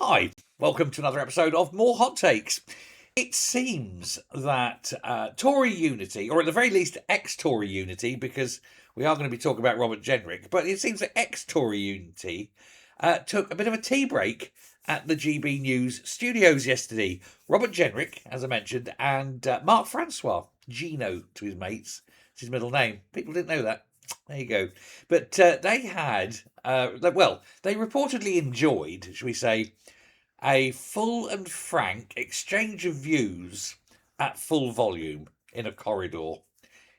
Hi, welcome to another episode of More Hot Takes. It seems that Tory unity, or at the very least ex-Tory unity, because we are going to be talking about Robert Jenrick, but it seems that ex-Tory unity took a bit of a tea break at the GB News studios yesterday. Robert Jenrick, as I mentioned, and Mark Francois, Gino to his mates, it's his middle name. People didn't know that. There you go. But they had, they reportedly enjoyed, shall we say, a full and frank exchange of views at full volume in a corridor,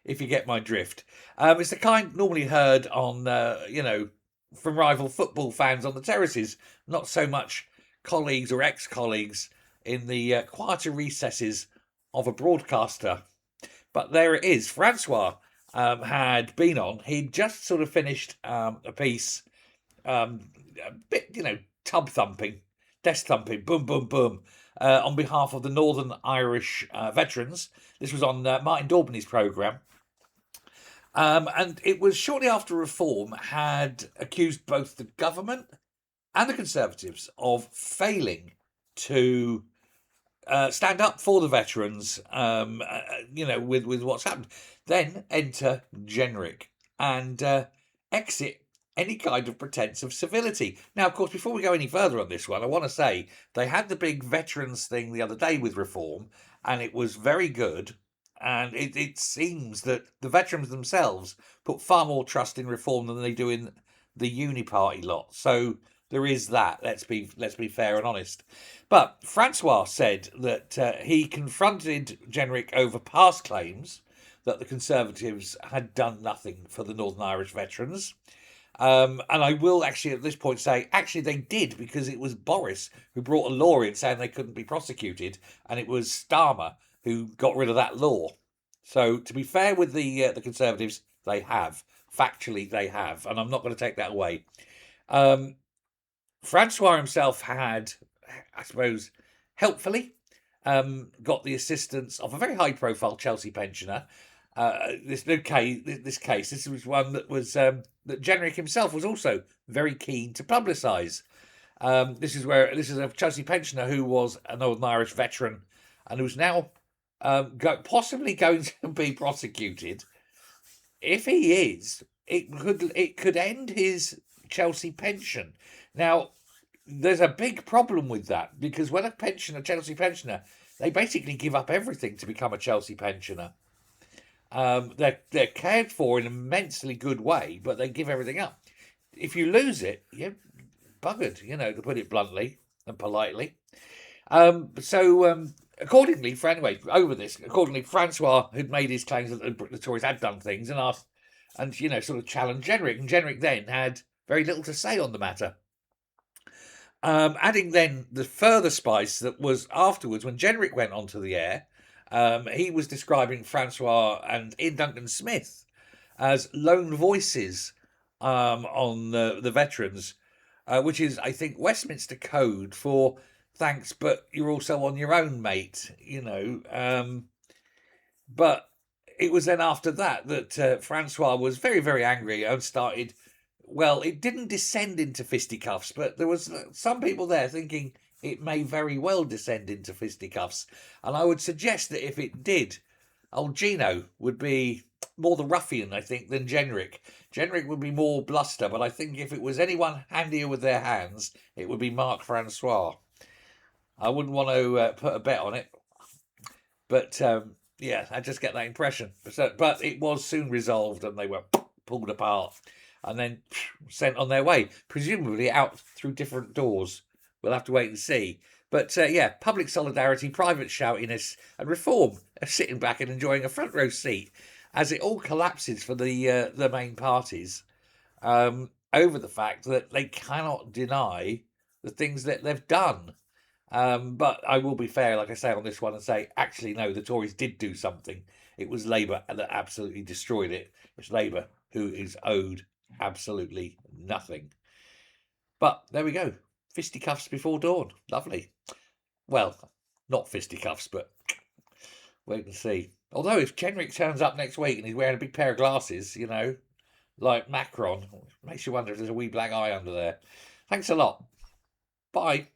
if you get my drift. It's the kind normally heard on, from rival football fans on the terraces, not so much colleagues or ex-colleagues in the quieter recesses of a broadcaster. But there it is. Francois had been on. He'd just sort of finished a piece, a bit, tub thumping, desk thumping, boom, boom, boom, on behalf of the Northern Irish veterans. This was on Martin Daubney's programme. And it was shortly after Reform had accused both the government and the Conservatives of failing to stand up for the veterans, with what's happened. Then enter Jenrick and exit any kind of pretense of civility. Now, of course, before we go any further on this one, I want to say they had the big veterans thing the other day with Reform, and it was very good. And it seems that the veterans themselves put far more trust in Reform than they do in the Uni Party lot. So there is that. Let's be fair and honest. But Francois said that he confronted Jenrick over past claims that the Conservatives had done nothing for the Northern Irish veterans. And I will actually at this point say, actually they did, because it was Boris who brought a law in saying they couldn't be prosecuted, and it was Starmer who got rid of that law. So to be fair with the Conservatives, they have. Factually, they have, and I'm not going to take that away. Francois himself had, I suppose, helpfully got the assistance of a very high-profile Chelsea pensioner. This was one that was that Jenrick himself was also very keen to publicise. This is a Chelsea pensioner who was a Northern Irish veteran and who's now possibly going to be prosecuted. If he is, it could end his Chelsea pension. Now, there's a big problem with that, because when a Chelsea pensioner, they basically give up everything to become a Chelsea pensioner. They're cared for in an immensely good way, but they give everything up. If you lose it, you're buggered, to put it bluntly and politely. Accordingly, Francois had made his claims that the Tories had done things and asked, and sort of challenged Jenrick, and Jenrick then had very little to say on the matter. Adding then the further spice that was afterwards when Jenrick went onto the air. He was describing Francois and Ian Duncan Smith as lone voices on the veterans, which is, I think, Westminster code for thanks, but you're also on your own, mate. But it was then after that Francois was very, very angry and started. Well, it didn't descend into fisticuffs, but there was some people there thinking it may very well descend into fisticuffs. And I would suggest that if it did, old Gino would be more the ruffian, I think, than Jenrick. Jenrick would be more bluster, but I think if it was anyone handier with their hands, it would be Mark Francois. I wouldn't want to put a bet on it. But, I just get that impression. But it was soon resolved and they were pulled apart and then sent on their way, presumably out through different doors. We'll have to wait and see. But public solidarity, private shoutiness, and Reform are sitting back and enjoying a front row seat as it all collapses for the main parties over the fact that they cannot deny the things that they've done. But I will be fair, like I say, on this one and say, actually, no, the Tories did do something. It was Labour that absolutely destroyed it. It's Labour who is owed absolutely nothing. But there we go. Fisticuffs before dawn. Lovely. Well, not fisticuffs, but wait and see. Although if Jenrick turns up next week and he's wearing a big pair of glasses, like Macron, makes you wonder if there's a wee black eye under there. Thanks a lot. Bye.